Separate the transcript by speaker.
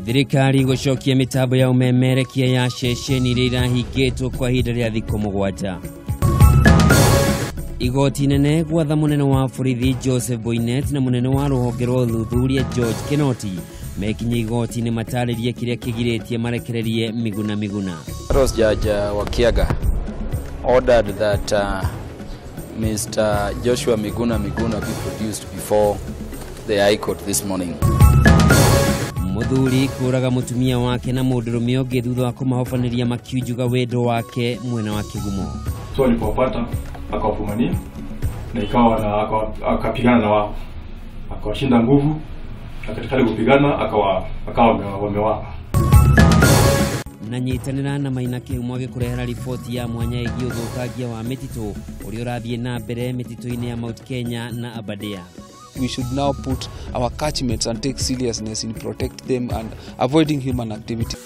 Speaker 1: Thirikari gũcokia mitambo ya umemerekia ya ceceni iria irahingĩtwo kwa ihinda rĩa thikũ 7. Igoti nene gwatha munene wa borithi Joseph Boynet na munene wa rũhonge rwa ũthuthuria George Kinoti mekinye igoti ni matarĩrie kĩrĩa kĩgirĩtie marekererie Miguna.
Speaker 2: Judge Wakiaga ordered that Mr. Joshua Miguna be produced before the High Court this morning.
Speaker 1: Muthuri kuraga mutumia wake na mũndũrũme ũngĩ thutha wa kũmahobaniria makiujuga wendo wake mwena wa Kigumo.
Speaker 3: So alipopata akawafumania na ikawa na akapigana na wao. Akawashinda nguvu, akatikali kupigana akawa wamewapa.
Speaker 1: Nanyitanira na Maina Kiumwage kurehera ripoti ya mwanya ĩgiĩ ũthũkangia wa mĩtitũ ũrĩa ũrathiĩ na mbere mĩtitũ-inĩ ya Mount Kenya na Aberdare.
Speaker 4: We should now put our catchments and take seriousness in protect them and avoiding human activity.